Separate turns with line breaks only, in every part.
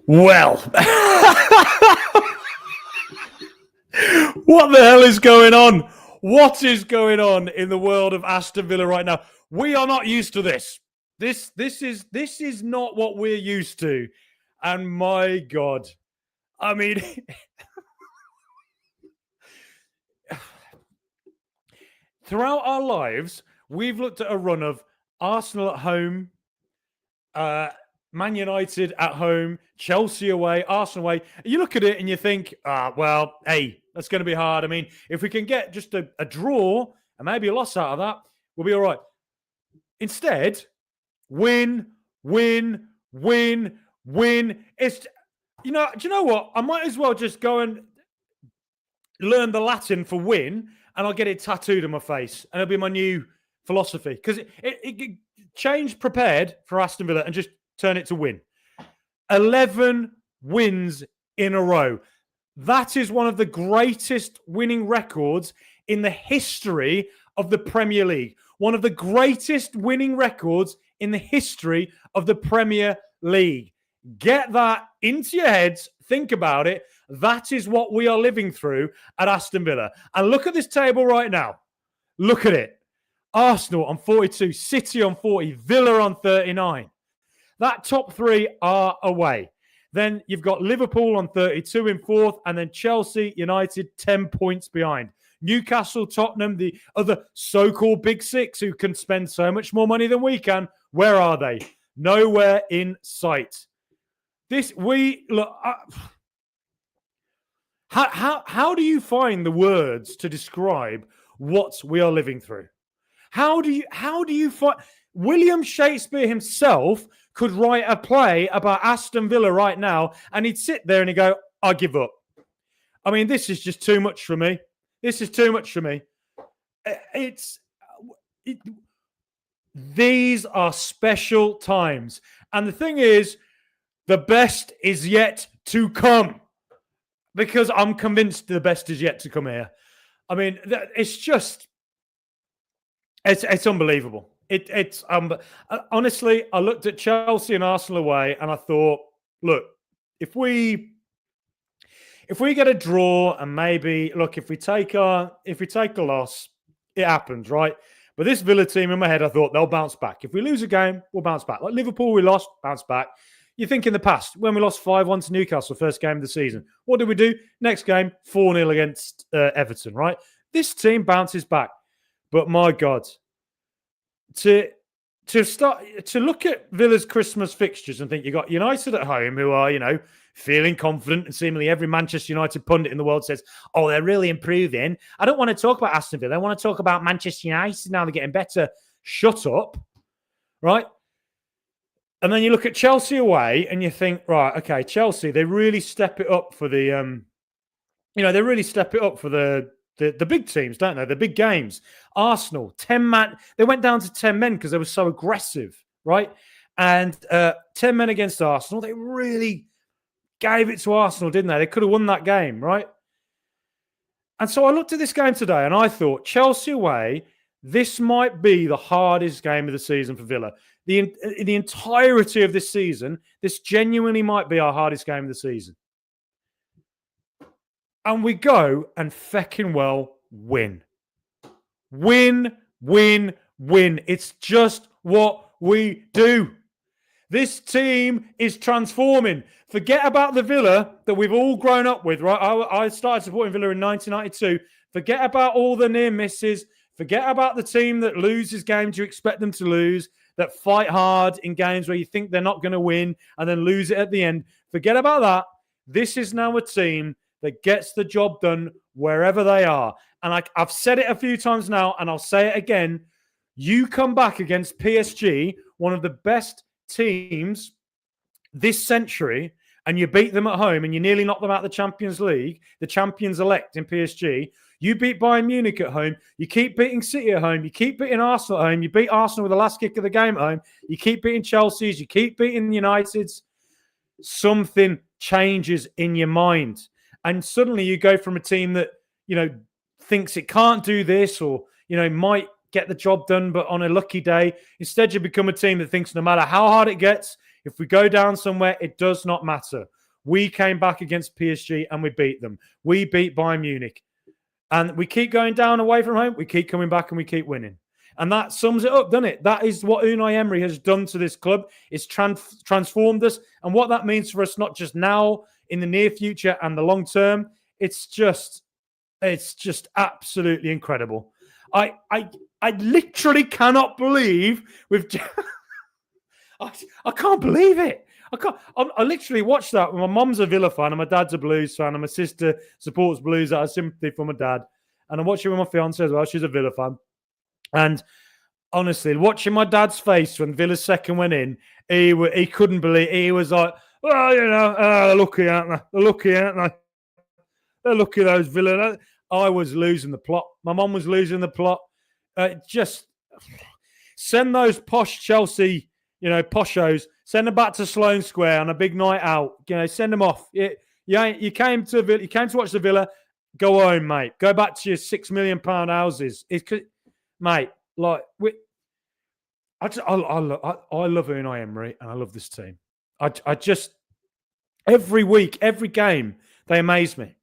Well, what the hell is going on? What is going on in the world of Aston Villa right now? We are not used to this. This is not what we're used to. And my God, I mean, throughout our lives, we've looked at a run of Arsenal at home, Man United at home, Chelsea away, Arsenal away. You look at it and you think, well, hey, that's going to be hard. I mean, if we can get just a draw and maybe a loss out of that, we'll be all right. Instead, win. It's, do you know what? I might as well just go and learn the Latin for win and I'll get it tattooed on my face and it'll be my new philosophy. Because it change prepared for Aston Villa and just turn it to win. 11 wins in a row. That is one of the greatest winning records in the history of the Premier League. One of the greatest winning records in the history of the Premier League. Get that into your heads. Think about it. That is what we are living through at Aston Villa. And look at this table right now. Look at it. Arsenal on 42, City on 40, Villa on 39. That top three are away. Then you've got Liverpool on 32 in fourth, and then Chelsea, United, 10 points behind. Newcastle, Tottenham, the other so-called Big Six who can spend so much more money than we can. Where are they? Nowhere in sight. How do you find the words to describe what we are living through? How do you find William Shakespeare himself could write a play about Aston Villa right now, and he'd sit there and he'd go, I give up. I mean, this is just too much for me. This is too much for me. These are special times. And the thing is, the best is yet to come. Because I'm convinced the best is yet to come here. I mean, it's unbelievable. Honestly, I looked at Chelsea and Arsenal away, and I thought, look, if we get a draw, and maybe if we take a loss, it happens, right? But this Villa team in my head, I thought they'll bounce back. If we lose a game, we'll bounce back. Like Liverpool, we lost, bounce back. You think in the past, when we lost 5-1 to Newcastle, first game of the season, what did we do? Next game, 4-0 against Everton, right? This team bounces back. But my God, to look at Villa's Christmas fixtures and think you got United at home who are, feeling confident, and seemingly every Manchester United pundit in the world says, oh, they're really improving. I don't want to talk about Aston Villa. I want to talk about Manchester United now. They're getting better. Shut up, right? And then you look at Chelsea away and you think, right, okay, Chelsea, they really step it up for the, they really step it up for the big teams, don't they? The big games. Arsenal, 10 men. They went down to 10 men because they were so aggressive, right? And 10 men against Arsenal. They really gave it to Arsenal, didn't they? They could have won that game, right? And so I looked at this game today and I thought, Chelsea away, this might be the hardest game of the season for Villa. The entirety of this season, this genuinely might be our hardest game of the season. And we go and fecking well win. Win. It's just what we do. This team is transforming. Forget about the Villa that we've all grown up with, right? I started supporting Villa in 1992. Forget about all the near misses. Forget about the team that loses games you expect them to lose, that fight hard in games where you think they're not going to win and then lose it at the end. Forget about that. This is now a team that gets the job done wherever they are. And I've said it a few times now, and I'll say it again. You come back against PSG, one of the best teams this century, and you beat them at home and you nearly knock them out of the Champions League, the champions-elect in PSG. You beat Bayern Munich at home. You keep beating City at home. You keep beating Arsenal at home. You beat Arsenal with the last kick of the game at home. You keep beating Chelsea's. You keep beating United's. Something changes in your mind. And suddenly you go from a team that, thinks it can't do this or, might get the job done, but on a lucky day, instead you become a team that thinks no matter how hard it gets, If we go down somewhere, it does not matter. We came back against PSG and we beat them. We beat Bayern Munich. And we keep going down away from home. We keep coming back and we keep winning. And that sums it up, doesn't it? That is what Unai Emery has done to this club. It's transformed us. And what that means for us, not just now, in the near future and the long term, it's just absolutely incredible. I literally cannot believe we've... I can't believe it. I literally watched that. My mum's a Villa fan and my dad's a Blues fan and my sister supports Blues out of sympathy for my dad. And I'm watching with my fiance as well. She's a Villa fan. And honestly, watching my dad's face when Villa's second went in, he couldn't believe. He was like, "Well, they're lucky, aren't they? They're lucky, aren't they? They're lucky, those Villa." I was losing the plot. My mum was losing the plot. Just send those posh Chelsea, poshos, send them back to Sloane Square on a big night out. Send them off. You came to watch the Villa. Go home, mate. Go back to your £6 million houses. Mate, like I love Unai Emery and I love this team. I just every week, every game, they amaze me.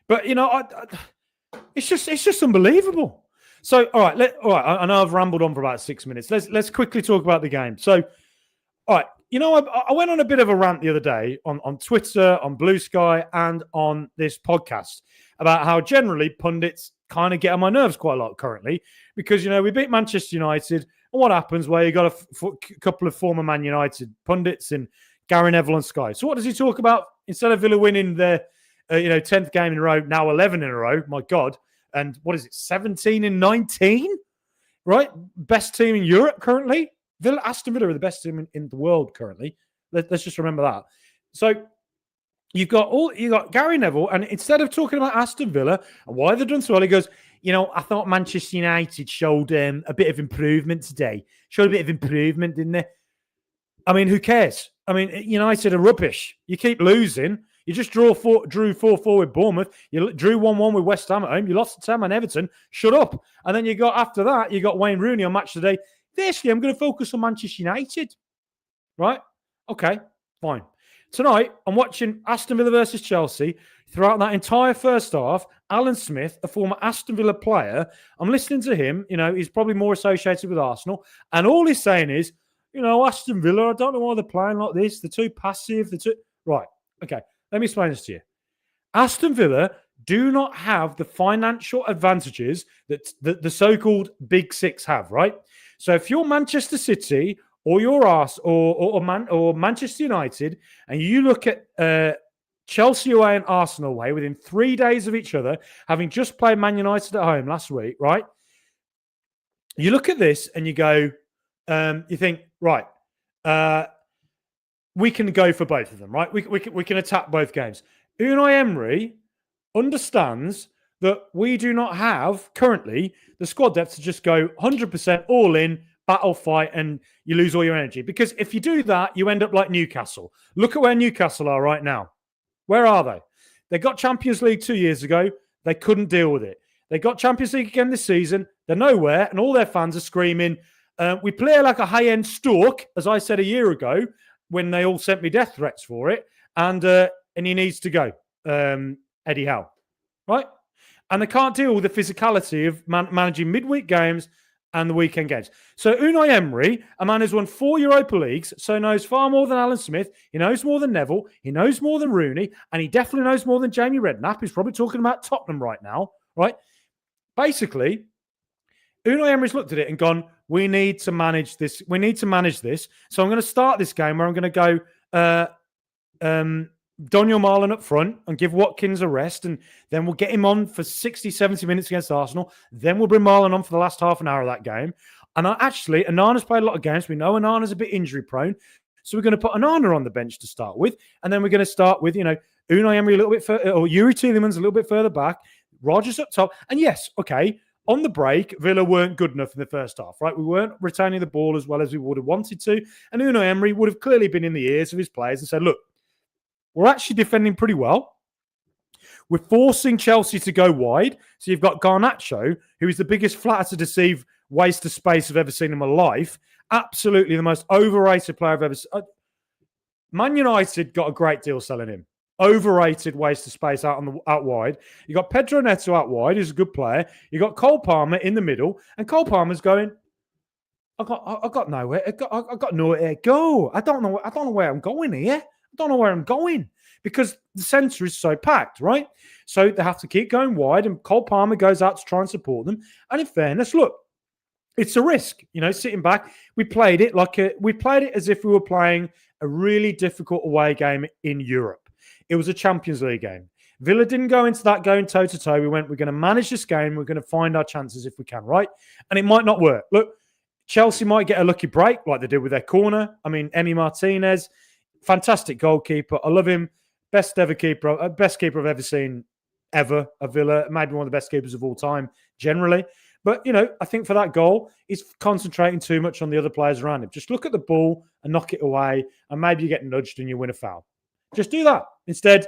But it's just unbelievable. So all right. I know I've rambled on for about 6 minutes. Let's quickly talk about the game. So, all right, I went on a bit of a rant the other day on Twitter, on Blue Sky, and on this podcast about how generally pundits kind of get on my nerves quite a lot currently because, we beat Manchester United. And what happens where you got a couple of former Man United pundits in Gary Neville and Sky. So what does he talk about? Instead of Villa winning their 10th game in a row, now 11 in a row, my God. And what is it, 17 and 19? Right? Best team in Europe currently. Aston Villa are the best team in the world currently. Let's just remember that. So you got Gary Neville, and instead of talking about Aston Villa and why they've done so well, he goes, I thought Manchester United showed a bit of improvement today. Showed a bit of improvement, didn't they? I mean, who cares? I mean, United are rubbish. You keep losing. You just drew 4-4 with Bournemouth. You drew 1-1 with West Ham at home. You lost to Tam and Everton. Shut up. And then after that, you got Wayne Rooney on Match Today. Basically, I'm going to focus on Manchester United. Right? Okay, fine. Tonight, I'm watching Aston Villa versus Chelsea. Throughout that entire first half, Alan Smith, a former Aston Villa player, I'm listening to him. He's probably more associated with Arsenal. And all he's saying is, Aston Villa, I don't know why they're playing like this. They're too passive. Right. Okay. Let me explain this to you. Aston Villa do not have the financial advantages that the so-called Big Six have, right? So if you're Manchester City or you're or Manchester United, and you look at Chelsea away and Arsenal away within 3 days of each other, having just played Man United at home last week, right? You look at this and you go, you think, right, we can go for both of them, right? We can attack both games. Unai Emery understands that we do not have currently the squad depth to just go 100% all in, battle fight, and you lose all your energy. Because if you do that, you end up like Newcastle. Look at where Newcastle are right now. Where are they? They got Champions League 2 years ago. They couldn't deal with it. They got Champions League again this season. They're nowhere, and all their fans are screaming, we play like a high-end stork, as I said a year ago, when they all sent me death threats for it, and he needs to go, Eddie Howe, right? And they can't deal with the physicality of managing midweek games and the weekend games. So Unai Emery, a man who's won 4 Europa Leagues, so knows far more than Alan Smith, he knows more than Neville, he knows more than Rooney, and he definitely knows more than Jamie Redknapp, who's probably talking about Tottenham right now, right? Basically, Unai Emery's looked at it and gone, we need to manage this. We need to manage this. So I'm going to start this game where I'm going to go Daniel Marlon up front and give Watkins a rest. And then we'll get him on for 60, 70 minutes against Arsenal. Then we'll bring Marlon on for the last half an hour of that game. And Onana's played a lot of games. We know Onana's a bit injury prone. So we're going to put Onana on the bench to start with. And then we're going to start with, Unai Emery a little bit further, or Yuri Tielemans a little bit further back. Rodgers up top. And yes, okay, on the break, Villa weren't good enough in the first half, right? We weren't retaining the ball as well as we would have wanted to. And Unai Emery would have clearly been in the ears of his players and said, look, we're actually defending pretty well. We're forcing Chelsea to go wide. So you've got Garnacho, who is the biggest flatter to deceive waste of space I've ever seen in my life. Absolutely the most overrated player I've ever seen. Man United got a great deal selling him. Overrated waste of space out wide. You got Pedro Neto out wide, who's a good player. You got Cole Palmer in the middle, and Cole Palmer's going, I got nowhere. I got nowhere to go. I don't know where I'm going here. I don't know where I'm going because the centre is so packed, right? So they have to keep going wide, and Cole Palmer goes out to try and support them. And in fairness, look, it's a risk, sitting back. We played it as if we were playing a really difficult away game in Europe. It was a Champions League game. Villa didn't go into that going toe-to-toe. We're going to manage this game. We're going to find our chances if we can, right? And it might not work. Look, Chelsea might get a lucky break like they did with their corner. I mean, Emi Martinez, fantastic goalkeeper. I love him. Best keeper I've ever seen ever at Villa. Maybe one of the best keepers of all time, generally. But, I think for that goal, he's concentrating too much on the other players around him. Just look at the ball and knock it away, and maybe you get nudged and you win a foul. Just do that. Instead,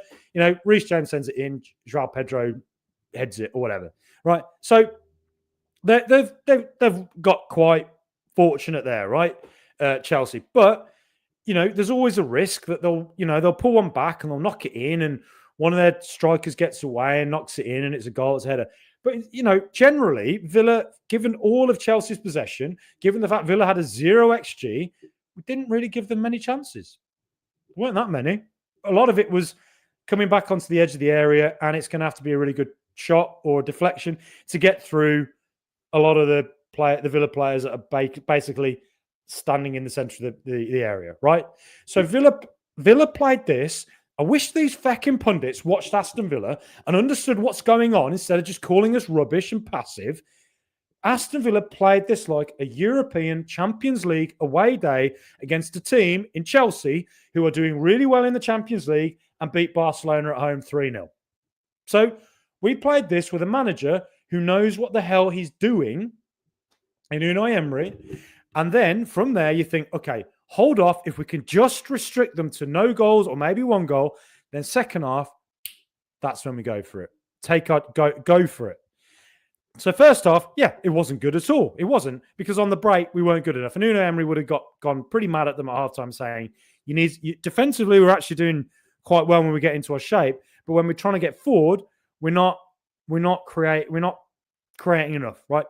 Reece James sends it in, Joao Pedro heads it or whatever. Right? So they've got quite fortunate there, right? Chelsea. But, there's always a risk that they'll pull one back and they'll knock it in, and one of their strikers gets away and knocks it in, and it's a goal, it's a header. But, generally, Villa, given all of Chelsea's possession, given the fact Villa had a 0 XG, we didn't really give them many chances. There weren't that many. A lot of it was coming back onto the edge of the area, and it's going to have to be a really good shot or a deflection to get through a lot of the Villa players that are basically standing in the centre of the area, right? So Villa played this. I wish these fucking pundits watched Aston Villa and understood what's going on instead of just calling us rubbish and passive. Aston Villa played this like a European Champions League away day against a team in Chelsea who are doing really well in the Champions League and beat Barcelona at home 3-0. So we played this with a manager who knows what the hell he's doing in Unai Emery. And then from there, you think, okay, hold off. If we can just restrict them to no goals or maybe one goal, then second half, that's when we go for it. Go for it. So first off, yeah, it wasn't good at all. It wasn't, because on the break, we weren't good enough. And Unai Emery would have gone pretty mad at them at halftime saying, defensively, we're actually doing quite well when we get into our shape. But when we're trying to get forward, we're not creating enough, right?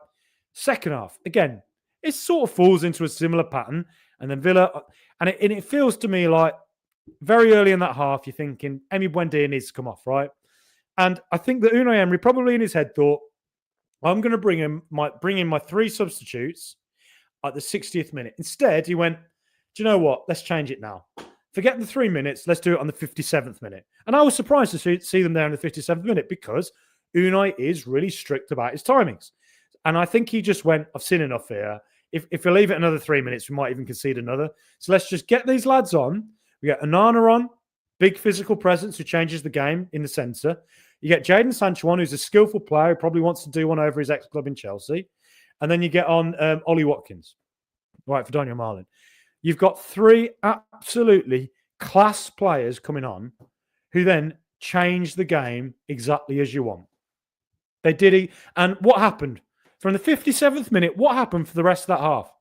Second half, again, it sort of falls into a similar pattern. And then Villa, and it feels to me like very early in that half, you're thinking, Emi Buendia needs to come off, right? And I think that Unai Emery probably in his head thought, I'm going to bring in my 3 substitutes at the 60th minute. Instead, he went, do you know what? Let's change it now. Forget the 3 minutes. Let's do it on the 57th minute. And I was surprised to see them there in the 57th minute because Unai is really strict about his timings. And I think he just went, I've seen enough here. If we leave it another 3 minutes, we might even concede another. So let's just get these lads on. We get Onana on, big physical presence who changes the game in the centre. You get Jadon Sancho on, who's a skillful player who probably wants to do one over his ex-club in Chelsea. And then you get on Ollie Watkins, right, for Daniel Marlin. You've got 3 absolutely class players coming on who then change the game exactly as you want. They did it. And what happened? From the 57th minute, what happened for the rest of that half?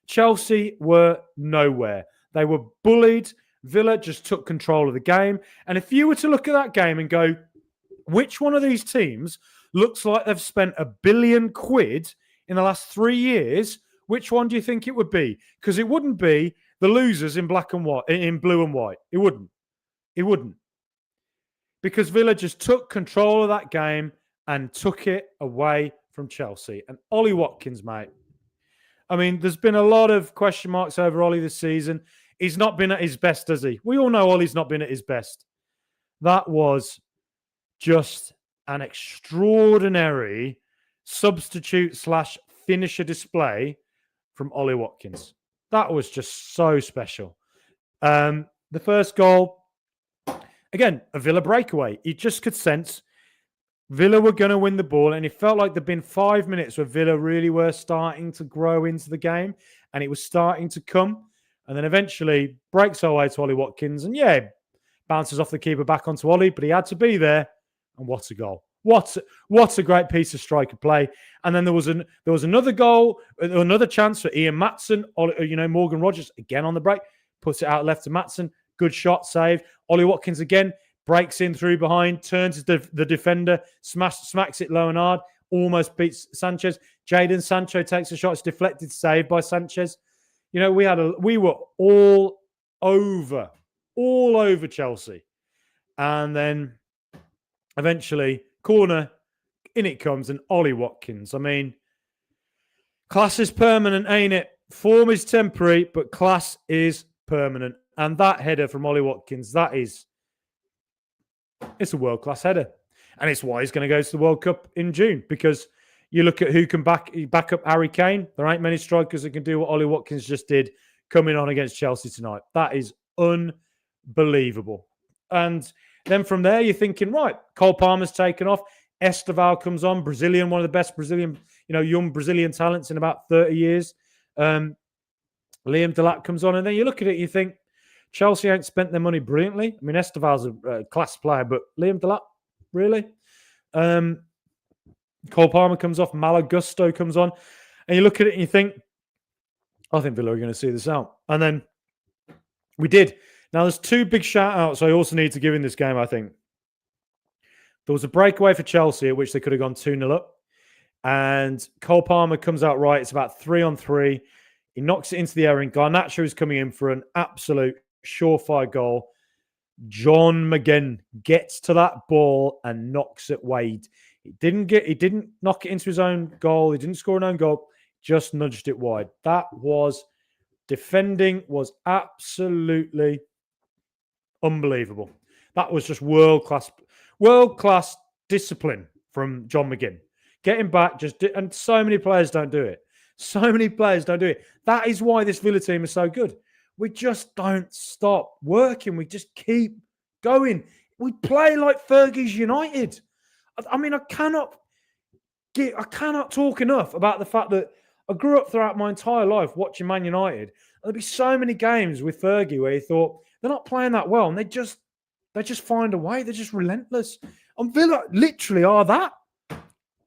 Chelsea were nowhere. They were bullied. Villa just took control of the game. And if you were to look at that game and go, which one of these teams looks like they've spent £1 billion in the last 3 years, which one do you think it would be? Because it wouldn't be the losers in black and white, in blue and white. It wouldn't. It wouldn't. Because Villa just took control of that game and took it away from Chelsea. And Ollie Watkins, mate. I mean, there's been a lot of question marks over Ollie this season. He's not been at his best, has he? We all know Ollie's not been at his best. That was just an extraordinary substitute/finisher display from Ollie Watkins. That was just so special. The first goal, again, a Villa breakaway. You just could sense Villa were going to win the ball, and it felt like there'd been 5 minutes where Villa really were starting to grow into the game, and it was starting to come. And then eventually breaks our way to Ollie Watkins, and bounces off the keeper back onto Ollie, but he had to be there. And what a goal. What a great piece of striker play. And then there was another goal, another chance for Ian Maatsen. Morgan Rogers, again on the break, puts it out left to Maatsen. good shot, saved. Ollie Watkins again breaks in through behind, turns the defender, smacks it low and hard, almost beats Sanchez. Jadon Sancho takes a shot, it's deflected, saved by Sanchez. You know, we were all over Chelsea. And then eventually, corner, in it comes, and Ollie Watkins. I mean, class is permanent, ain't it? Form is temporary, but class is permanent. And that header from Ollie Watkins, it's a world-class header. And it's why he's going to go to the World Cup in June, because you look at who can back up Harry Kane. There ain't many strikers that can do what Ollie Watkins just did coming on against Chelsea tonight. That is unbelievable. And then from there, you're thinking, right, Cole Palmer's taken off. Esteval comes on, Brazilian, one of the best Brazilian, young Brazilian talents in about 30 years. Liam Delap comes on, and then you look at it, you think, Chelsea ain't spent their money brilliantly. I mean, Esteval's a class player, but Liam Delap, really? Cole Palmer comes off, Malo Gusto comes on, and you look at it and you think, I think Villa are going to see this out. And then we did. Now, there's two big shout-outs I also need to give in this game, I think. There was a breakaway for Chelsea at which they could have gone 2-0 up. And Cole Palmer comes out right. It's about 3-on-3. He knocks it into the air, and Garnacho is coming in for an absolute surefire goal. John McGinn gets to that ball and knocks it wide. He didn't knock it into his own goal. He didn't score an own goal. Just nudged it wide. Defending was absolutely unbelievable. That was just world-class discipline from John McGinn. Getting back, and so many players don't do it. So many players don't do it. That is why this Villa team is so good. We just don't stop working. We just keep going. We play like Fergie's United. I mean, I cannot talk enough about the fact that I grew up throughout my entire life watching Man United. There'll be so many games with Fergie where you thought they're not playing that well, and they just find a way. They're just relentless. And Villa literally are that.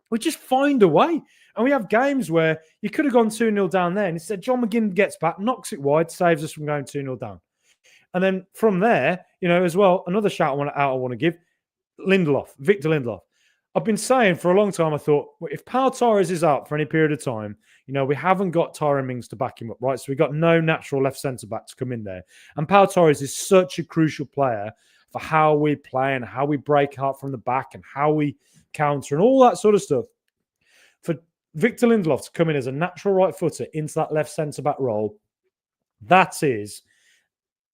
We just find a way. And we have games where you could have gone 2-0 down there, and instead John McGinn gets back, knocks it wide, saves us from going 2-0 down. And then from there, as well, another shout I want to give, Victor Lindelof. I've been saying for a long time, I thought, if Pau Torres is out for any period of time, we haven't got Tyrone Mings to back him up, right? So we've got no natural left centre-back to come in there. And Pau Torres is such a crucial player for how we play and how we break out from the back and how we counter and all that sort of stuff. For Victor Lindelof to come in as a natural right footer into that left centre-back role, that is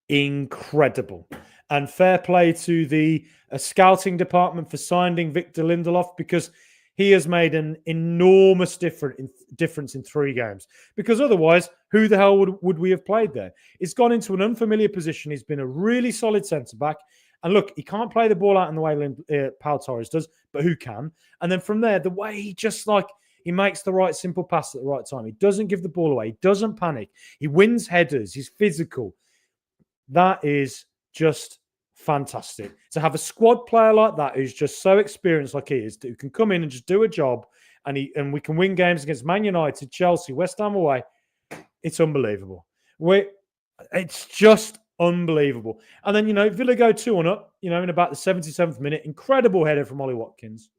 incredible. And fair play to the scouting department for signing Victor Lindelof, because he has made an enormous difference in 3 games. Because otherwise, who the hell would we have played there? He's gone into an unfamiliar position. He's been a really solid centre-back. And look, he can't play the ball out in the way Pau Torres does, but who can? And then from there, the way he makes the right simple pass at the right time. He doesn't give the ball away. He doesn't panic. He wins headers. He's physical. That is just fantastic. To have a squad player like that who's just so experienced like he is, who can come in and just do a job, and we can win games against Man United, Chelsea, West Ham away. It's unbelievable. It's just unbelievable. And then, Villa go 2-1 up, in about the 77th minute. Incredible header from Ollie Watkins.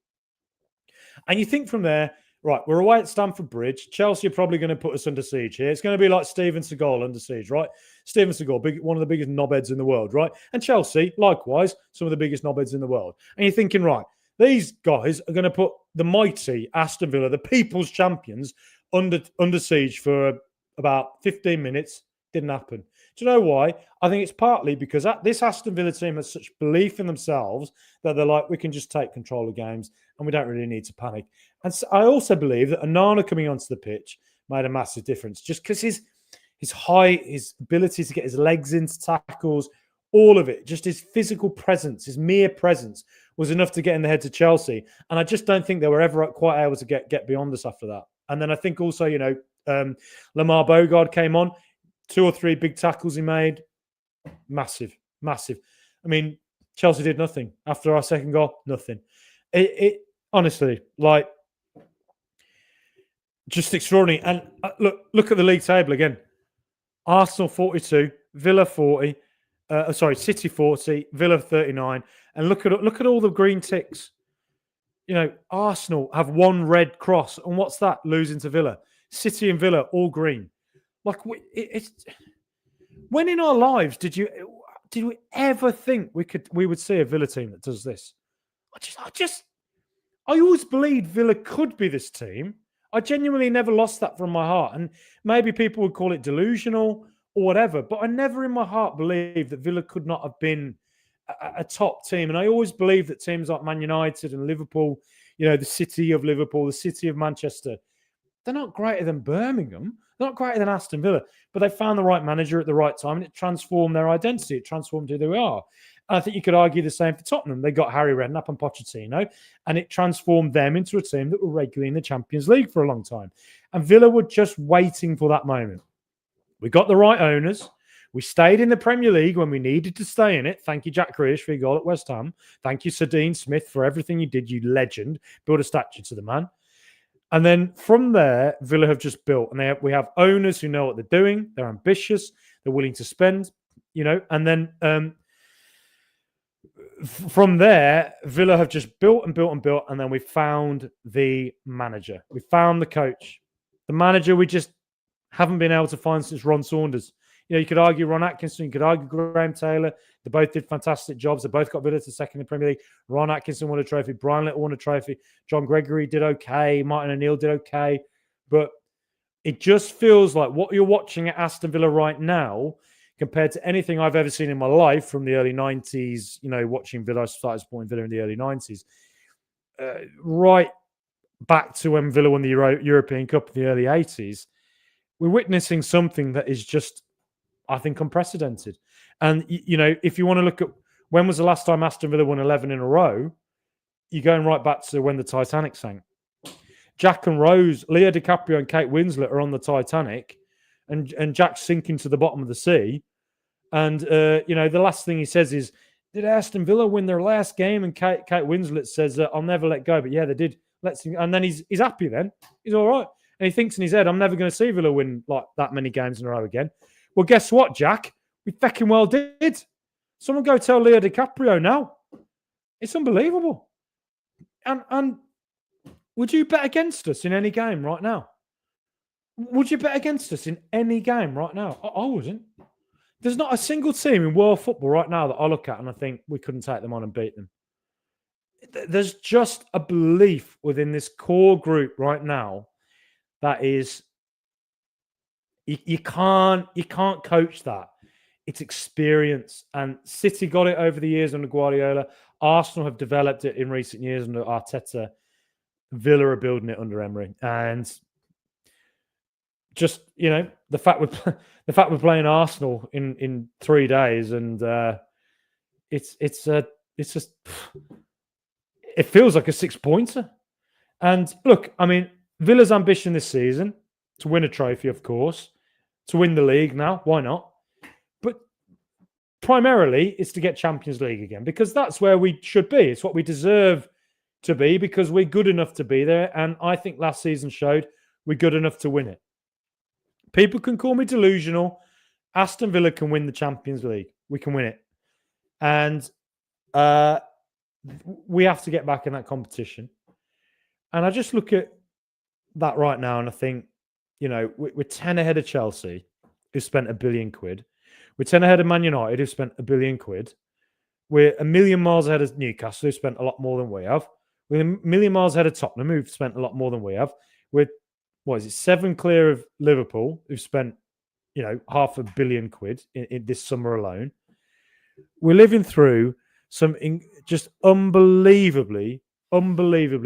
And you think from there, right, we're away at Stamford Bridge. Chelsea are probably going to put us under siege here. It's going to be like Steven Seagal under siege, right? Steven Seagal, one of the biggest knobheads in the world, right? And Chelsea, likewise, some of the biggest knobheads in the world. And you're thinking, right, these guys are going to put the mighty Aston Villa, the people's champions, under siege for about 15 minutes. Didn't happen. Do you know why? I think it's partly because this Aston Villa team has such belief in themselves that they're like, we can just take control of games and we don't really need to panic. And so I also believe that Onana coming onto the pitch made a massive difference, just because his height, his ability to get his legs into tackles, all of it, just his physical presence, his mere presence was enough to get in the heads of Chelsea. And I just don't think they were ever quite able to get beyond us after that. And then I think also, Lamar Bogard came on. 2 or 3 big tackles he made. Massive. I mean, Chelsea did nothing. After our second goal, nothing. It honestly, just extraordinary. And look at the league table again. Arsenal 42, Villa 40, City 40, Villa 39, and look at all the green ticks. Arsenal have one red cross, and what's that? Losing to Villa. City and Villa all green. Like it's when in our lives did we ever think we would see a Villa team that does this? I always believed Villa could be this team. I genuinely never lost that from my heart, and maybe people would call it delusional or whatever, but I never in my heart believed that Villa could not have been a top team. And I always believed that teams like Man United and Liverpool, the city of Liverpool, the city of Manchester, they're not greater than Birmingham. They're not greater than Aston Villa, but they found the right manager at the right time and it transformed their identity. It transformed who they are. And I think you could argue the same for Tottenham. They got Harry Redknapp and Pochettino, and it transformed them into a team that were regularly in the Champions League for a long time. And Villa were just waiting for that moment. We got the right owners. We stayed in the Premier League when we needed to stay in it. Thank you, Jack Grealish, for your goal at West Ham. Thank you, Sir Dean Smith, for everything you did, you legend. Build a statue to the man. And then from there, Villa have just built. And we have owners who know what they're doing. They're ambitious. They're willing to spend, And then from there, Villa have just built and built and built. And then we found the manager. We found the coach. The manager we just haven't been able to find since Ron Saunders. You could argue Ron Atkinson, you could argue Graham Taylor. They both did fantastic jobs. They both got Villa to second in the Premier League. Ron Atkinson won a trophy. Brian Little won a trophy. John Gregory did okay. Martin O'Neill did okay. But it just feels like what you're watching at Aston Villa right now compared to anything I've ever seen in my life from the early 90s, watching Villa. I started supporting Villa in the early 90s. Right back to when Villa won the European Cup in the early 80s. We're witnessing something that is just, I think, unprecedented. And, if you want to look at when was the last time Aston Villa won 11 in a row, you're going right back to when the Titanic sank. Jack and Rose, Leo DiCaprio and Kate Winslet are on the Titanic, and Jack's sinking to the bottom of the sea. And, the last thing he says is, did Aston Villa win their last game? And Kate Winslet says, I'll never let go. But yeah, they did. And then he's happy then. He's all right. And he thinks in his head, I'm never going to see Villa win like that many games in a row again. Well, guess what, Jack? We fucking well did. Someone go tell Leo DiCaprio now. It's unbelievable. And would you bet against us in any game right now? Would you bet against us in any game right now? I wouldn't. There's not a single team in world football right now that I look at and I think we couldn't take them on and beat them. There's just a belief within this core group right now that is, you can't coach that. It's experience. And City got it over the years under Guardiola. Arsenal have developed it in recent years under Arteta. Villa are building it under Emery. And just, the fact we're playing Arsenal in 3 days, and it's just, it feels like a 6-pointer. And look, I mean, Villa's ambition this season to win a trophy, of course, to win the league now. Why not? But primarily, it's to get Champions League again, because that's where we should be. It's what we deserve to be, because we're good enough to be there. And I think last season showed we're good enough to win it. People can call me delusional. Aston Villa can win the Champions League. We can win it. And we have to get back in that competition. And I just look at that right now and I think, we're 10 ahead of Chelsea, who spent £1 billion. We're 10 ahead of Man United, who spent £1 billion. We're a million miles ahead of Newcastle, who spent a lot more than we have. We're a million miles ahead of Tottenham, who've spent a lot more than we have. We're 7 clear of Liverpool, who've spent, £500 million in this summer alone. We're living through some just unbelievably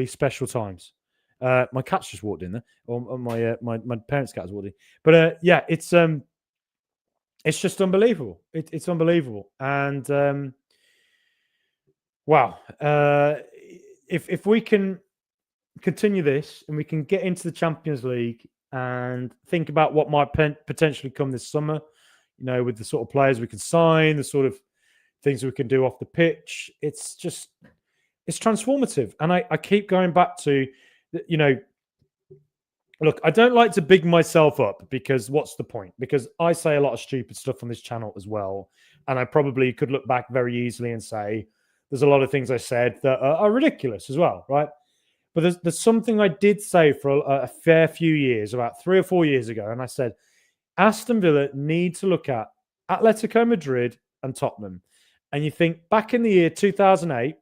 special times. My cat's just walked in there, or my parents' cat has walked in. But it's just unbelievable. It's unbelievable, and wow. If we can continue this and we can get into the Champions League and think about what might potentially come this summer, with the sort of players we can sign, the sort of things we can do off the pitch, it's transformative. And I keep going back to, look, I don't like to big myself up, because what's the point? Because I say a lot of stupid stuff on this channel as well. And I probably could look back very easily and say there's a lot of things I said that are ridiculous as well, right? But there's something I did say for a fair few years, about 3 or 4 years ago, and I said Aston Villa need to look at Atletico Madrid and Tottenham. And you think back in the year 2008,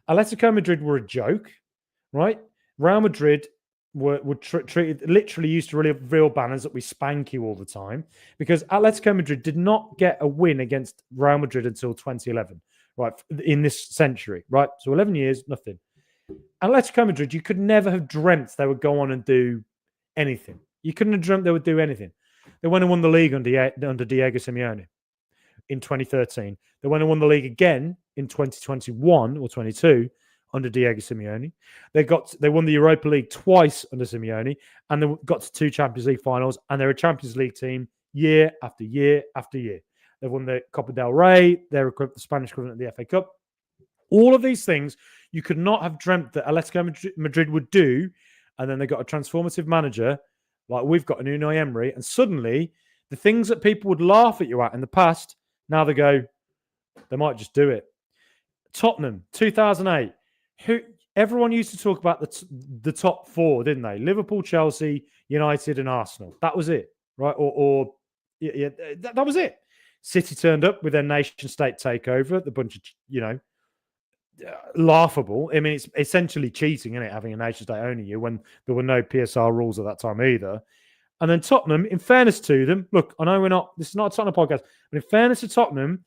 Atletico Madrid were a joke, right? Real Madrid were treated, literally used to reveal banners that we spank you all the time, because Atletico Madrid did not get a win against Real Madrid until 2011, right? In this century, right? So 11 years, nothing. Atletico Madrid, you could never have dreamt they would go on and do anything. You couldn't have dreamt they would do anything. They went and won the league under Diego Simeone in 2013. They went and won the league again in 2021 or 22 under Diego Simeone. They won the Europa League twice under Simeone, and they got to 2 Champions League finals, and they're a Champions League team year after year after year. They've won the Copa del Rey, they're the Spanish equivalent of the FA Cup. All of these things you could not have dreamt that Atletico Madrid would do, and then they got a transformative manager like we've got an Unai Emery, and suddenly the things that people would laugh at you at in the past, now they might just do it. Tottenham, 2008. Everyone used to talk about the top 4, didn't they? Liverpool, Chelsea, United, and Arsenal. That was it, right? That was it. City turned up with their nation-state takeover, the bunch of, laughable. I mean, it's essentially cheating, isn't it, having a nation-state owning you when there were no PSR rules at that time either. And then Tottenham, in fairness to them, look, I know this is not a Tottenham podcast, but in fairness to Tottenham,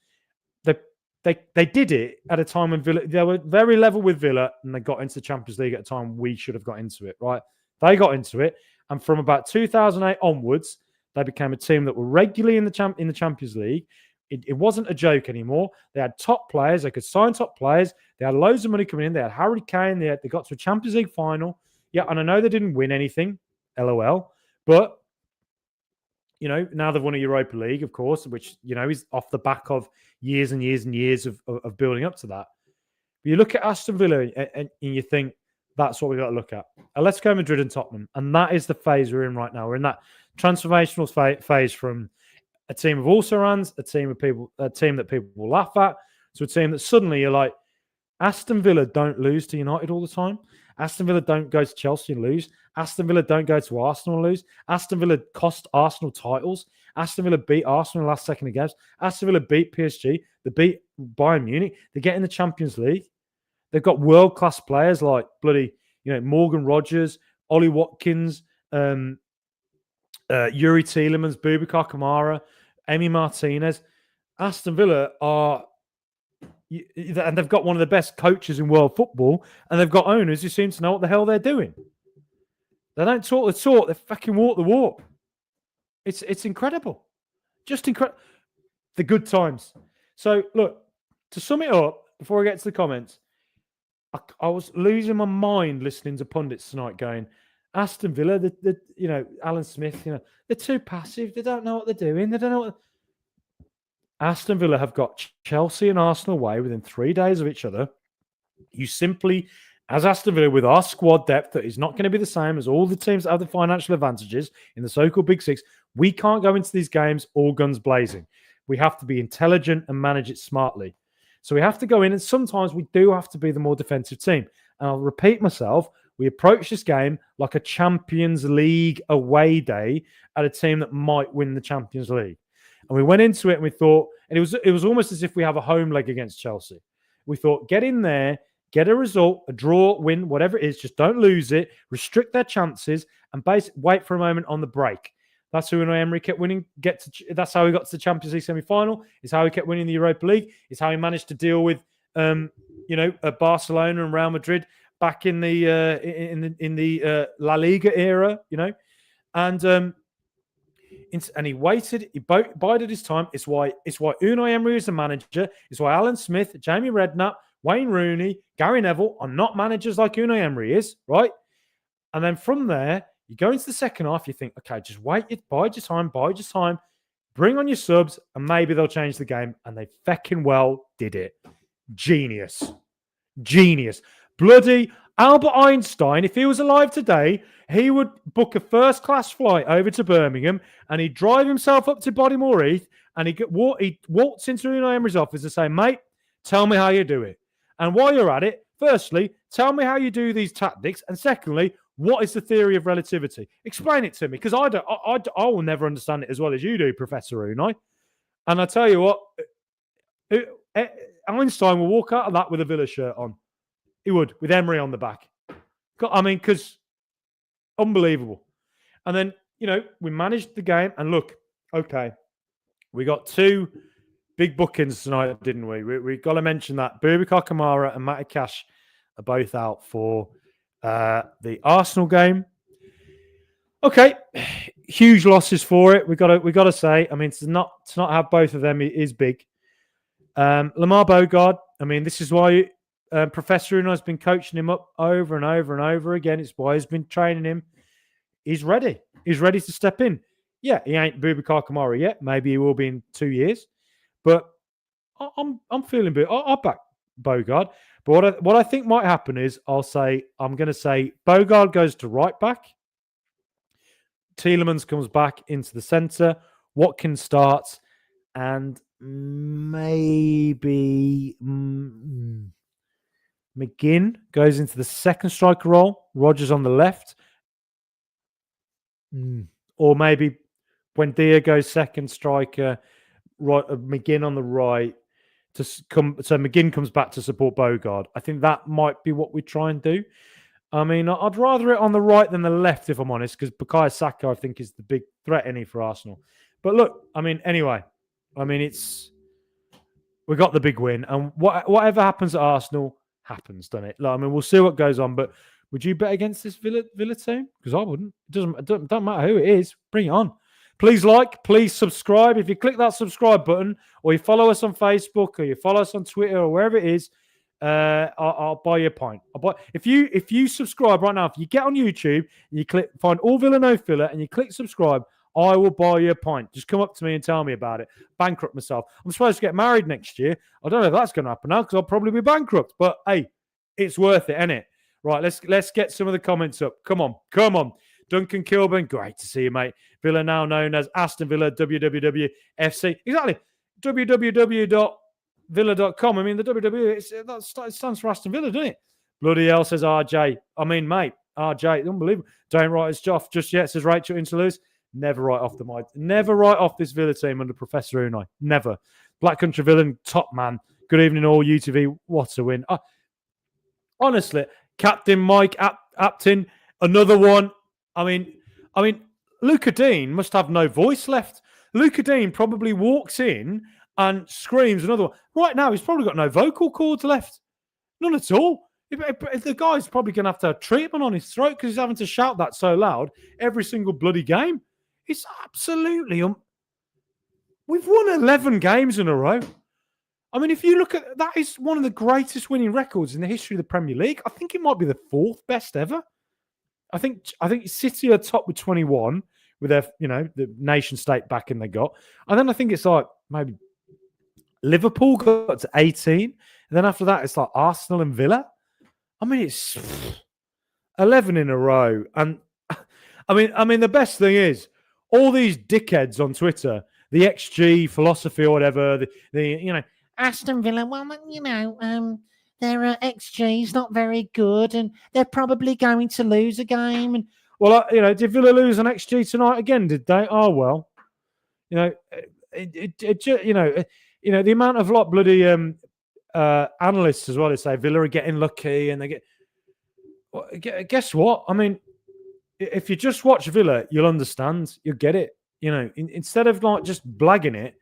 they did it at a time when Villa, they were very level with Villa, and they got into the Champions League at a time we should have got into it, right? They got into it, and from about 2008 onwards, they became a team that were regularly in the Champions League. It wasn't a joke anymore. They had top players. They could sign top players. They had loads of money coming in. They had Harry Kane. They got to a Champions League final. Yeah, and I know they didn't win anything, LOL, but now they've won a Europa League, of course, which, is off the back of years and years and years of building up to that. But you look at Aston Villa and you think, that's what we've got to look at. Atletico Madrid and Tottenham. And that is the phase we're in right now. We're in that transformational phase from a team of also-rans, a team that people will laugh at, to a team that suddenly you're like, Aston Villa don't lose to United all the time. Aston Villa don't go to Chelsea and lose. Aston Villa don't go to Arsenal and lose. Aston Villa cost Arsenal titles. Aston Villa beat Arsenal in the last second of games. Aston Villa beat PSG. They beat Bayern Munich. They get in the Champions League. They've got world-class players like Morgan Rogers, Ollie Watkins, Yuri Tielemans, Boubacar Kamara, Emi Martinez. Aston Villa and they've got one of the best coaches in world football, and they've got owners who seem to know what the hell they're doing. They don't talk the talk, they fucking walk the walk. It's incredible. Just incredible. The good times. So, look, to sum it up, before I get to the comments, I was losing my mind listening to pundits tonight going, Aston Villa, Alan Smith, they're too passive. They don't know what they're doing. They don't know what... Aston Villa have got Chelsea and Arsenal away within 3 days of each other. You simply, as Aston Villa, with our squad depth that is not going to be the same as all the teams that have the financial advantages in the so-called Big Six, we can't go into these games all guns blazing. We have to be intelligent and manage it smartly. So we have to go in, and sometimes we do have to be the more defensive team. And I'll repeat myself, we approach this game like a Champions League away day at a team that might win the Champions League. And we went into it and we thought, and it was almost as if we have a home leg against Chelsea. We thought, get in there, get a result, a draw, win, whatever it is, just don't lose it, restrict their chances, and wait for a moment on the break. That's who Unai Emery kept winning. That's how he got to the Champions League semi-final. It's how he kept winning the Europa League. It's how he managed to deal with, Barcelona and Real Madrid back in the La Liga era, and he waited. He bided his time. It's why Unai Emery is the manager. It's why Alan Smith, Jamie Redknapp, Wayne Rooney, Gary Neville are not managers like Unai Emery is, right? And then from there, you go into the second half. You think, okay, just wait. Bide your time. Bring on your subs, and maybe they'll change the game. And they fecking well did it. Genius. Bloody Albert Einstein, if he was alive today, he would book a first-class flight over to Birmingham, and he'd drive himself up to Bodymoor Heath, And he walks into Unai Emery's office and say, mate, tell me how you do it. And while you're at it, firstly, tell me how you do these tactics. And secondly, what is the theory of relativity? Explain it to me, because I will never understand it as well as you do, Professor Unai. And I tell you what, Einstein will walk out of that with a Villa shirt on. He would, with Emery on the back. I mean, because unbelievable. And then, we managed the game. And look, okay, we got two big bookings tonight, didn't we? We got to mention that Boubacar Kamara and Matty Cash are both out for the Arsenal game. Okay, huge losses for it. We got to say. I mean, to not have both of them is big. Lamar Bogard. I mean, this is why Professor Unai has been coaching him up over and over and over again. It's why he's been training him. He's ready. He's ready to step in. Yeah, he ain't Boubacar Kamara yet. Maybe he will be in 2 years. But I'm feeling bit. I'll back Bogard. But what I think might happen is I'm going to say Bogard goes to right back. Tielemans comes back into the centre. Watkins starts, and maybe McGinn goes into the second striker role. Rodgers on the left, or maybe Buendia goes second striker. McGinn on the right so McGinn comes back to support Bogard. I think that might be what we try and do. I mean, I'd rather it on the right than the left, if I'm honest, because Bukayo Saka, I think, is the big threat for Arsenal. But look, I mean, anyway, we got the big win, and whatever happens at Arsenal happens, doesn't it? Like, I mean, we'll see what goes on. But would you bet against this Villa team? Because I wouldn't. It doesn't matter who it is. Bring it on. Please please subscribe. If you click that subscribe button, or you follow us on Facebook, or you follow us on Twitter, or wherever it is, I'll buy you a pint. If you subscribe right now, if you get on YouTube and you find All Villa No Filler and you click subscribe, I will buy you a pint. Just come up to me and tell me about it. Bankrupt myself. I'm supposed to get married next year. I don't know if that's going to happen now because I'll probably be bankrupt. But hey, it's worth it, isn't it? Right, let's get some of the comments up. Come on. Duncan Kilburn, great to see you, mate. Villa now known as Aston Villa, WWWFC. Exactly. www.villa.com. I mean, the WW, that stands for Aston Villa, doesn't it? Bloody hell, says RJ. I mean, mate, RJ, unbelievable. Don't write us off just yet, says Rachel Interludes. Never write off this Villa team under Professor Unai. Never. Black Country Villain, top man. Good evening, all UTV. What a win. Honestly, Captain Mike Aptin, another one. I mean, Luca Dean must have no voice left. Luca Dean probably walks in and screams another one. Right now, he's probably got no vocal cords left. None at all. The guy's probably going to have treatment on his throat because he's having to shout that so loud every single bloody game. It's absolutely... We've won 11 games in a row. I mean, if you look at... That is one of the greatest winning records in the history of the Premier League. I think it might be the fourth best ever. I think City are top with 21 with their, the nation state backing they got. And then I think it's like maybe Liverpool got to 18. And then after that, it's like Arsenal and Villa. I mean, it's 11 in a row. And I mean, the best thing is all these dickheads on Twitter, the XG philosophy or whatever, the
Aston Villa, their XG is not very good and they're probably going to lose a game. And
did Villa lose on XG tonight again, did they? Oh, well, the amount of bloody analysts as well who say Villa are getting lucky and they get... Well, guess what? I mean, if you just watch Villa, you'll understand. You'll get it. Instead of just blagging it,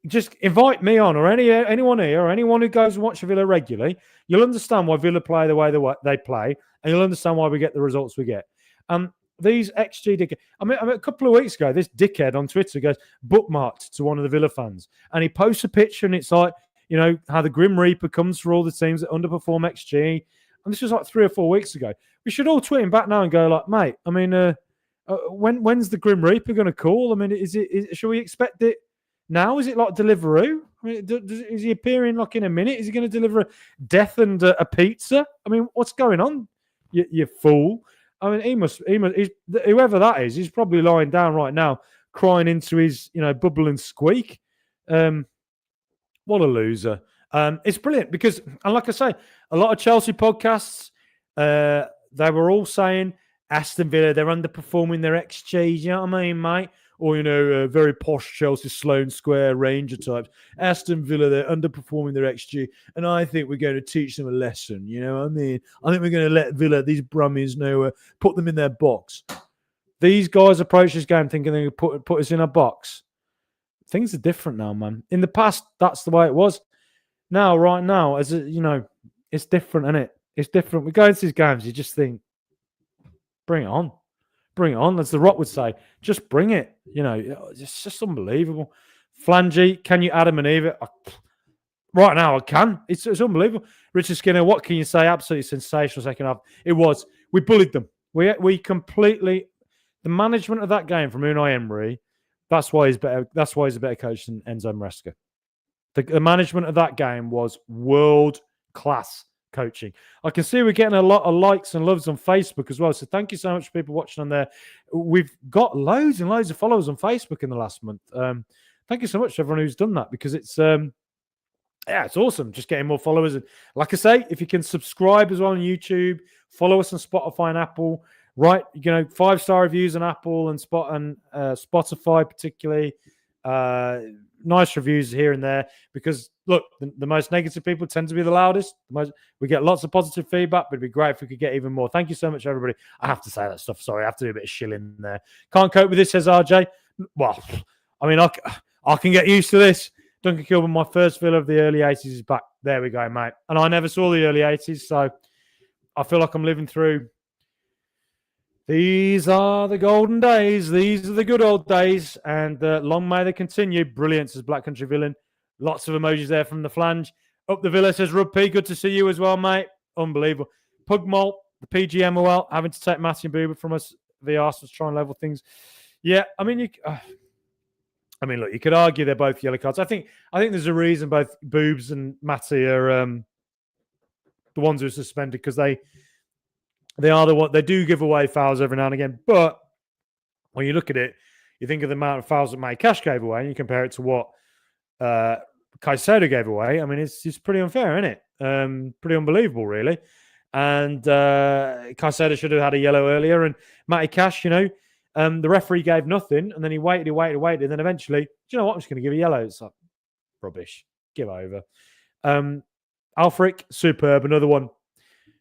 just invite me on or anyone here or anyone who goes and watches Villa regularly. You'll understand why Villa play the way they play, and you'll understand why we get the results we get. These XG dickheads. I mean, a couple of weeks ago, this dickhead on Twitter goes bookmarked to one of the Villa fans, and he posts a picture, and it's like, how the Grim Reaper comes for all the teams that underperform XG. And this was like 3 or 4 weeks ago. We should all tweet him back now and go like, mate, I mean, when's the Grim Reaper going to call? I mean, should we expect it now? Is it like Deliveroo? I mean, is he appearing like in a minute? Is he going to deliver death and a pizza? I mean, what's going on? You fool. I mean, he must, whoever that is, he's probably lying down right now, crying into his, bubble and squeak. What a loser. It's brilliant because, and like I say, a lot of Chelsea podcasts, they were all saying Aston Villa, they're underperforming their XGs, you know what I mean, mate? Or, very posh Chelsea, Sloane Square, Ranger types. Aston Villa, they're underperforming their XG, and I think we're going to teach them a lesson, you know what I mean? I think we're going to let Villa, these Brummies, put them in their box. These guys approach this game thinking they can put us in a box. Things are different now, man. In the past, that's the way it was. Now, right now, it's different, isn't it? It's different. We go into these games, you just think, bring it on. Bring it on, as The Rock would say. Just bring it. It's just unbelievable. Flangy, can you Adam and Eve it? Right now, I can. It's unbelievable. Richard Skinner, what can you say? Absolutely sensational second half. It was. We bullied them. We completely... The management of that game from Unai Emery, that's why he's better. That's why he's a better coach than Enzo Maresca. The management of that game was world-class coaching. I can see we're getting a lot of likes and loves on Facebook as well. So thank you so much for people watching on there. We've got loads and loads of followers on Facebook in the last month. Thank you so much to everyone who's done that, because it's awesome. Just getting more followers. And like I say, if you can subscribe as well on YouTube, follow us on Spotify and Apple. Right, 5-star reviews on Apple and Spotify particularly. Nice reviews here and there, because look, the most negative people tend to be the loudest. We get lots of positive feedback, but it'd be great if we could get even more. Thank you so much, everybody. I have to say that stuff. Sorry, I have to do a bit of shilling there. Can't cope with this, says RJ. Well, I mean, I can get used to this. Duncan Kilburn, my first Villa of the early 80s is back. There we go, mate. And I never saw the early 80s, so I feel like I'm living through. These are the golden days. These are the good old days. And long may they continue. Brilliant, says Black Country Villain. Lots of emojis there from the flange. Up the Villa, says Rugby. Good to see you as well, mate. Unbelievable. Pugmalt, the PGMOL, having to take Matty and Boober from us via Arsenal to try and level things. Yeah, I mean, look, you could argue they're both yellow cards. I think there's a reason both Boobs and Matty are the ones who are suspended, because they are the one. They do give away fouls every now and again, but when you look at it, you think of the amount of fouls that Matty Cash gave away, and you compare it to what Caicedo gave away. I mean, it's pretty unfair, isn't it? Pretty unbelievable, really. And Caicedo should have had a yellow earlier, and Matty Cash, the referee gave nothing, and then he waited, and then eventually, do you know what? I'm just going to give a yellow. It's like, rubbish. Give over. Alfric, superb. Another one.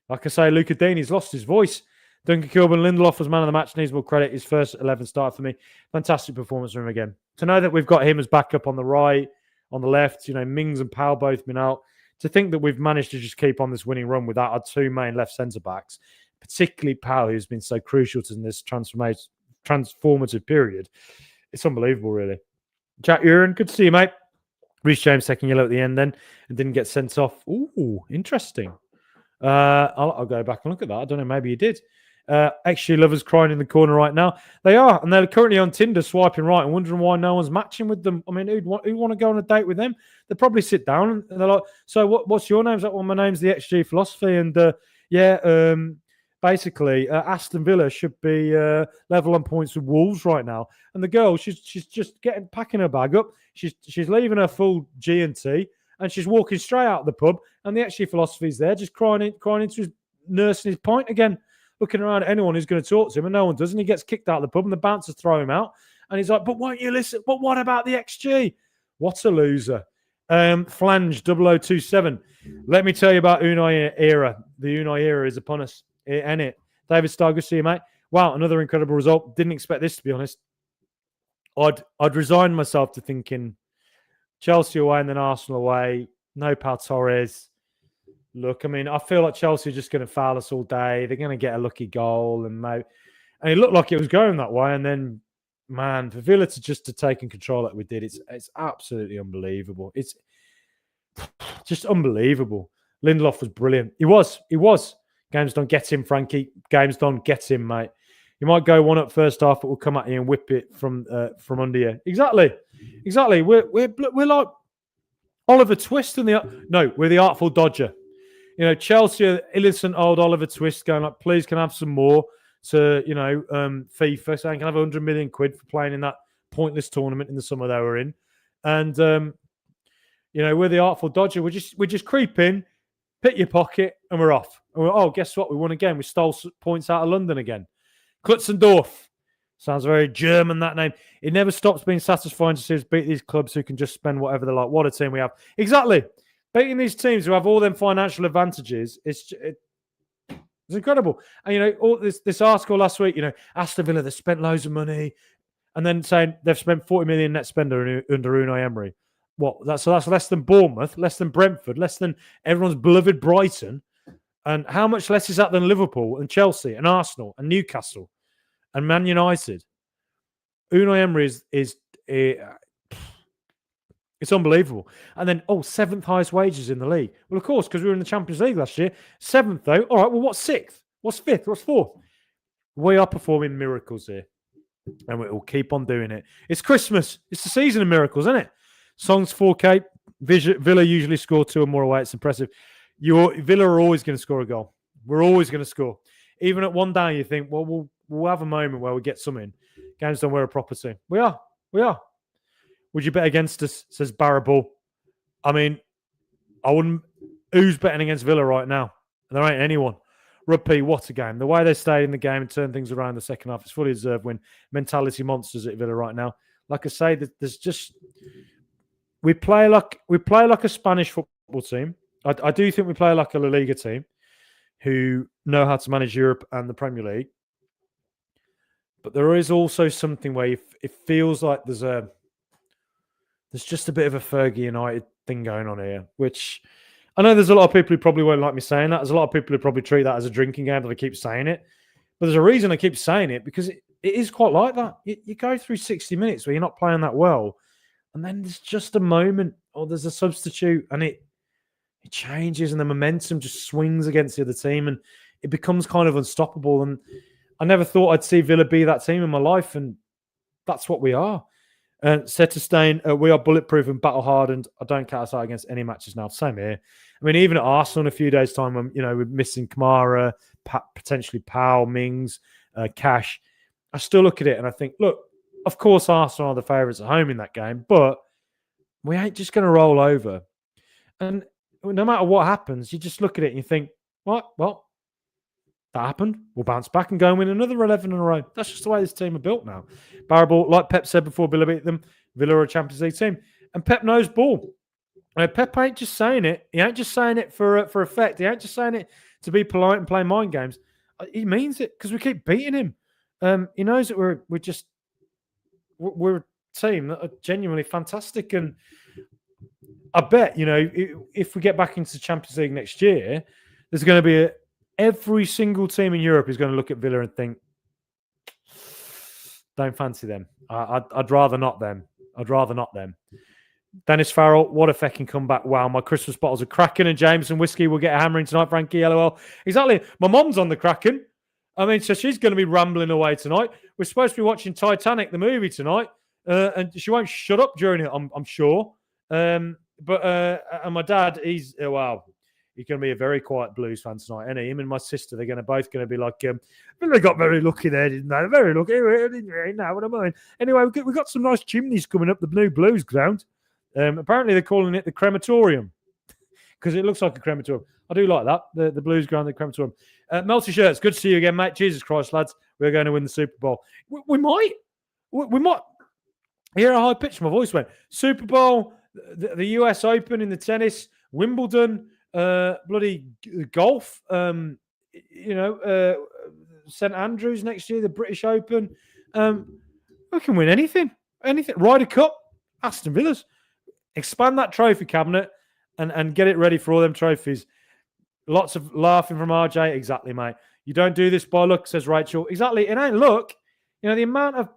Like I say, Luca Dini's lost his voice. Duncan Kilburn, Lindelof was man of the match. Needs more credit. His first 11 start for me. Fantastic performance from him again. To know that we've got him as backup on the right, on the left, Mings and Powell both been out. To think that we've managed to just keep on this winning run without our two main left centre-backs, particularly Powell, who's been so crucial to this transformative period. It's unbelievable, really. Jack Uren, good to see you, mate. Reece James second yellow at the end then, and didn't get sent off. Ooh, interesting. I'll go back and look at that. I don't know, maybe you did. XG lovers crying in the corner right now. They are, and they're currently on Tinder swiping right and wondering why no one's matching with them. I mean, who'd want to go on a date with them? They'd probably sit down and they're like, so what's your name? Like, well, my name's the XG Philosophy, and basically Aston Villa should be level on points with Wolves right now. And the girl, she's just packing her bag up. She's leaving her full G&T, and she's walking straight out of the pub, and the XG Philosophy's there, just crying into his, nursing his point again, looking around at anyone who's going to talk to him, and no one does, and he gets kicked out of the pub, and the bouncers throw him out, and he's like, but won't you listen? But what about the XG? What a loser. Flange 0027. Let me tell you about Unai era. The Unai era is upon us, ain't it? David Starr, good to see you, mate. Wow, another incredible result. Didn't expect this, to be honest. I'd resigned myself to thinking Chelsea away and then Arsenal away. No Pau Torres. Look, I mean, I feel like Chelsea are just going to foul us all day. They're going to get a lucky goal, and it looked like it was going that way. And then, man, for Villa to taking control like we did, it's absolutely unbelievable. It's just unbelievable. Lindelof was brilliant. He was. Games don't get him, Frankie. Games don't get him, mate. You might go one up first half, but we'll come at you and whip it from under you. Exactly. We're like Oliver Twist we're the Artful Dodger. Chelsea, innocent old Oliver Twist going like, please can I have some more to, FIFA, saying can I have 100 million quid for playing in that pointless tournament in the summer they were in. And we're the Artful Dodger. We just creep in, pick your pocket, and we're off. And guess what? We won again. We stole points out of London again. Klutzendorf. Sounds very German, that name. It never stops being satisfying to see us beat these clubs who can just spend whatever they like. What a team we have. Exactly. Beating these teams who have all them financial advantages, it's incredible. And, all this article last week, Aston Villa, they spent loads of money, and then saying they've spent 40 million net spender under Unai Emery. That's less than Bournemouth, less than Brentford, less than everyone's beloved Brighton. And how much less is that than Liverpool and Chelsea and Arsenal and Newcastle and Man United? Unai Emery is it's unbelievable. And then, 7th highest wages in the league. Well, of course, because we were in the Champions League last year. 7th, though. All right, well, what's 6th? What's 5th? What's 4th? We are performing miracles here. And we'll keep on doing it. It's Christmas. It's the season of miracles, isn't it? Songs 4K. Villa usually score 2 or more away. It's impressive. Villa are always going to score a goal. We're always going to score. Even at 1 down, you think, well, we'll have a moment where we get something. Games don't wear a proper team. We are. Would you bet against us? Says Barrable. I mean, I wouldn't. Who's betting against Villa right now? There ain't anyone. Rugby, what a game. The way they stayed in the game and turned things around in the second half, it's fully deserved win. Mentality monsters at Villa right now. Like I say, there's just... We play like a Spanish football team. I do think we play like a La Liga team who know how to manage Europe and the Premier League. But there is also something where it feels like there's just a bit of a Fergie United thing going on here, which I know there's a lot of people who probably won't like me saying that. There's a lot of people who probably treat that as a drinking game that I keep saying it. But there's a reason I keep saying it, because it is quite like that. You go through 60 minutes where you're not playing that well, and then there's just a moment, or there's a substitute, and it changes, and the momentum just swings against the other team, and it becomes kind of unstoppable. And I never thought I'd see Villa be that team in my life, and that's what we are. Setterstein, we are bulletproof and battle-hardened. I don't count us out against any matches now. Same here. I mean, even at Arsenal in a few days' time, when we're missing Kamara, potentially Powell, Mings, Cash, I still look at it and I think, look, of course Arsenal are the favourites at home in that game, but we ain't just going to roll over. And no matter what happens, you just look at it and you think, what? Well, that happened. We'll bounce back and go and win another 11 in a row. That's just the way this team are built now. Barrable, like Pep said before Villa beat them, Villa are a Champions League team. And Pep knows ball. Pep ain't just saying it. He ain't just saying it for effect. He ain't just saying it to be polite and play mind games. He means it because we keep beating him. He knows that we're a team that are genuinely fantastic. And I bet, if we get back into the Champions League next year, there's going to be every single team in Europe is going to look at Villa and think, don't fancy them. I'd rather not them. Dennis Farrell, what a fucking comeback. Wow, my Christmas bottles are cracking, and Jameson whiskey will get a hammering tonight, Frankie, LOL. Exactly. My mom's on the cracking. I mean, so she's going to be rambling away tonight. We're supposed to be watching Titanic, the movie, tonight, and she won't shut up during it, I'm sure. And my dad, he's going to be a very quiet Blues fan tonight, and him and my sister, they're both going to be like, they got very lucky there, didn't they? Very lucky. Know what I mean? Anyway, we've got some nice chimneys coming up the new Blues ground. Apparently, they're calling it the crematorium because it looks like a crematorium. I do like that, the Blues ground, the crematorium. Melty Shirts, good to see you again, mate. Jesus Christ, lads, we're going to win the Super Bowl. We might. Hear how high pitched my voice went. Super Bowl, the US Open in the tennis, Wimbledon, bloody golf, St Andrews next year, the British Open. We can win anything. Ryder Cup, Aston Villa's. Expand that trophy cabinet and get it ready for all them trophies. Lots of laughing from RJ. Exactly, mate. You don't do this by luck, says Rachel. Exactly. It ain't luck. The amount of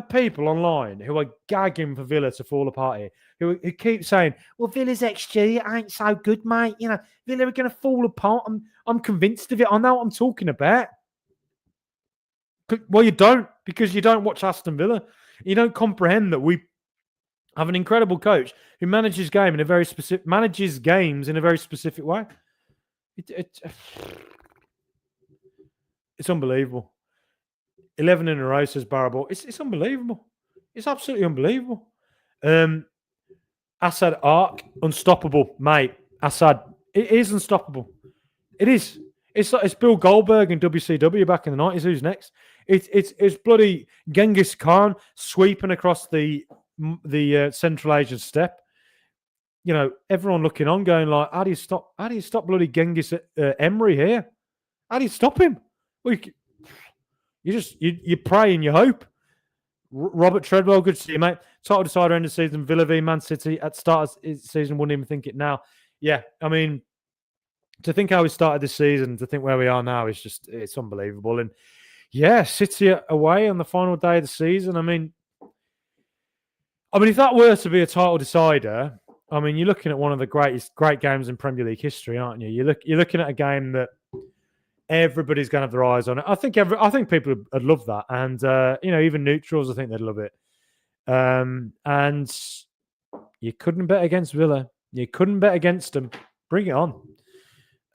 people online who are gagging for Villa to fall apart here, who keep saying, well, Villa's XG ain't so good, mate. Villa are going to fall apart. I'm convinced of it. I know what I'm talking about. Well, you don't, because you don't watch Aston Villa. You don't comprehend that we have an incredible coach who manages games in a very specific way. It's unbelievable. 11 in a row, says Barrable. It's unbelievable. It's absolutely unbelievable. Assad Ark, unstoppable, mate. Assad, it is unstoppable. It is. It's Bill Goldberg and WCW back in the 90s. Who's next? It's bloody Genghis Khan sweeping across the Central Asian steppe. You know, everyone looking on, going like, "How do you stop bloody Genghis Emery here? How do you stop him?" Well, you pray and you hope. Robert Treadwell, good to see you, mate. Title decider end of season, Villa v Man City at start of season. Wouldn't even think it now. Yeah, I mean, to think how we started this season, to think where we are now is just, it's unbelievable. And yeah, City away on the final day of the season. I mean, if that were to be a title decider, I mean, you're looking at one of the great games in Premier League history, aren't you? You're looking at a game that everybody's going to have their eyes on it. I think people would love that, and even neutrals, I think they'd love it. And you couldn't bet against Villa. You couldn't bet against them. Bring it on.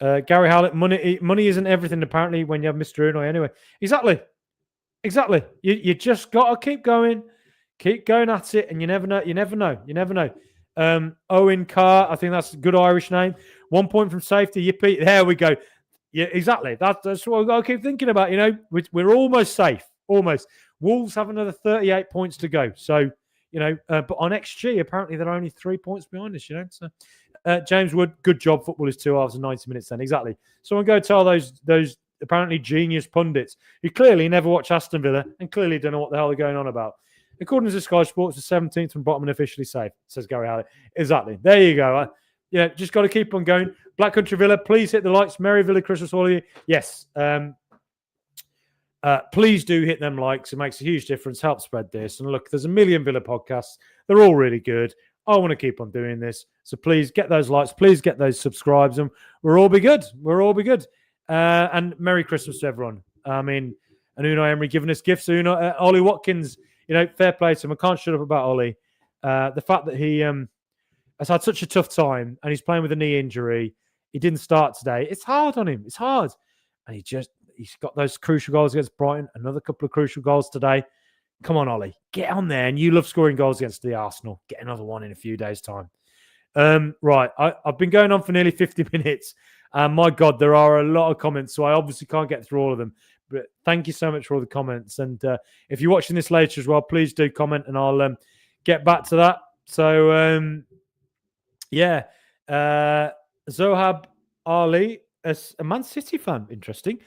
Gary Howlett, money isn't everything apparently when you have Mr. Unai anyway. Exactly. You just got to keep going at it, and you never know. Owen Carr, I think that's a good Irish name. 1 point from safety. Yippee. There we go. Yeah, exactly. That's what we've got to keep thinking about. We're almost safe. Almost. Wolves have another 38 points to go. So, but on XG, apparently they're only 3 points behind us, So, James Wood, good job. Football is 2 hours and 90 minutes then. Exactly. Someone go tell those apparently genius pundits who clearly never watch Aston Villa and clearly don't know what the hell they're going on about. According to Sky Sports, the 17th from bottom and officially safe, says Gary Howlett. Exactly. There you go. Just got to keep on going. Black Country Villa, please hit the likes. Merry Villa Christmas all of you. Yes. Please do hit them likes. It makes a huge difference. Help spread this. And look, there's a million Villa podcasts. They're all really good. I want to keep on doing this. So please get those likes. Please get those subscribes. And we'll all be good. And Merry Christmas to everyone. I mean, and Unai Emery giving us gifts. Ollie Watkins, fair play to him. I can't shut up about Ollie. The fact that he has had such a tough time and he's playing with a knee injury. He didn't start today. It's hard on him. It's hard. And he's got those crucial goals against Brighton. Another couple of crucial goals today. Come on, Ollie. Get on there. And you love scoring goals against the Arsenal. Get another one in a few days' time. Right. I've been going on for nearly 50 minutes. And my God, there are a lot of comments. So I obviously can't get through all of them. But thank you so much for all the comments. And if you're watching this later as well, please do comment and I'll get back to that. So, Zohab Ali, a Man City fan. Interesting.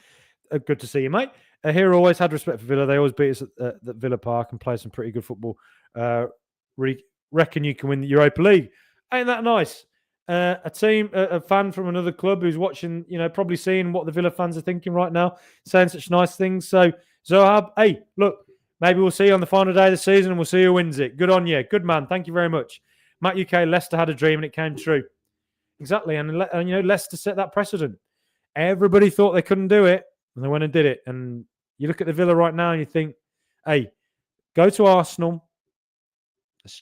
Good to see you, mate. Here always had respect for Villa. They always beat us at Villa Park and play some pretty good football. Reckon you can win the Europa League. Ain't that nice? A fan from another club who's watching, probably seeing what the Villa fans are thinking right now, saying such nice things. So, Zohab, hey, look, maybe we'll see you on the final day of the season and we'll see who wins it. Good on you. Good man. Thank you very much. Matt UK, Leicester had a dream and it came true. Exactly. And Leicester set that precedent. Everybody thought they couldn't do it and they went and did it. And you look at the Villa right now and you think, hey, go to Arsenal.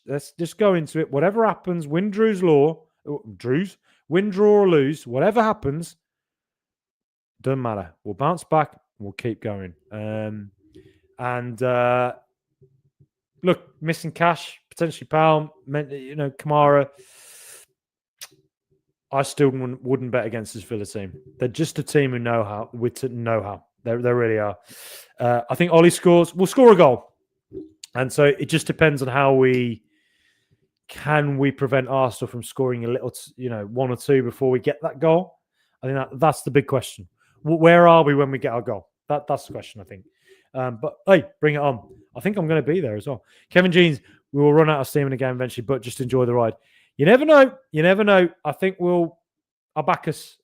Let's just go into it. Whatever happens, win, draw, or lose, whatever happens, doesn't matter. We'll bounce back. We'll keep going. Look, missing Cash, potentially Powell, Kamara. I still wouldn't bet against this Villa team. They're just a team who know how. They really are. I think Ollie will score a goal. And so it just depends on how we prevent Arsenal from scoring a little, one or two before we get that goal. I think that's the big question. Where are we when we get our goal? That's the question, I think. But hey, bring it on. I think I'm going to be there as well. Kevin Jeans, we will run out of steam in the game eventually, but just enjoy the ride. You never know. I think Abacus.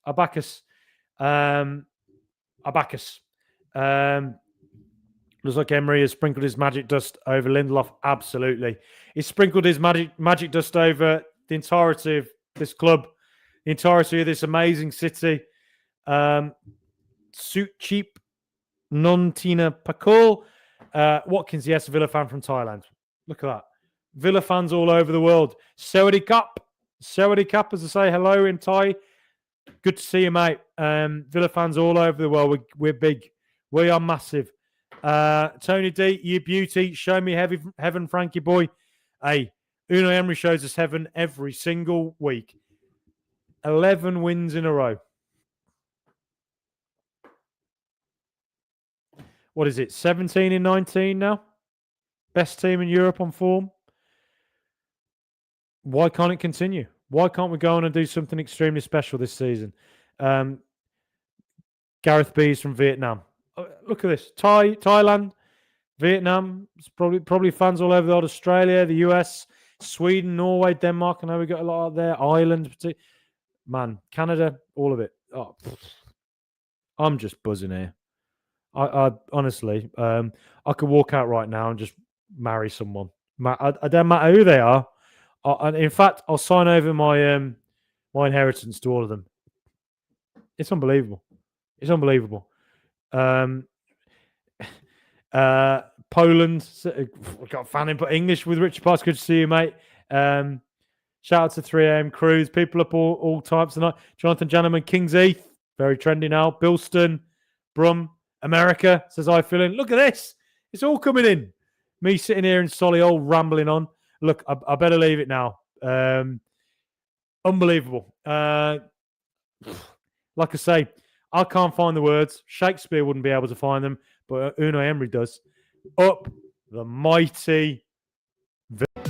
Looks like Emery has sprinkled his magic dust over Lindelof. Absolutely. He's sprinkled his magic dust over the entirety of this club, the entirety of this amazing city. Suit cheap, non-Tina Pakul. Watkins, yes, a Villa fan from Thailand. Look at that. Villa fans all over the world. Sawadee Cup, as I say hello in Thai. Good to see you, mate. Villa fans all over the world. We're big. We are massive. Tony D, you beauty. Show me heaven, Frankie boy. Hey, Unai Emery shows us heaven every single week. 11 wins in a row. What is it? 17 in 19 now? Best team in Europe on form. Why can't it continue? Why can't we go on and do something extremely special this season? Gareth B's from Vietnam. Look at this. Thailand, Vietnam. It's probably fans all over the world. Australia, the US, Sweden, Norway, Denmark. I know we got a lot out there. Ireland. Man, Canada, all of it. Oh, I'm just buzzing here. I honestly, I could walk out right now and just marry someone. I don't matter who they are. And in fact, I'll sign over my my inheritance to all of them. It's unbelievable. It's unbelievable. Poland, got fan input English with Richard Parks. Good to see you, mate. Shout out to 3am crews. People up all types tonight. Jonathan Janneman, Kings Heath, very trendy now. Bilston, Brum, America says I feel in. Look at this. It's all coming in. Me sitting here in Solihull rambling on. Look, I better leave it now. Unbelievable. Like I say, I can't find the words. Shakespeare wouldn't be able to find them, but Unai Emery does. Up the mighty Villa.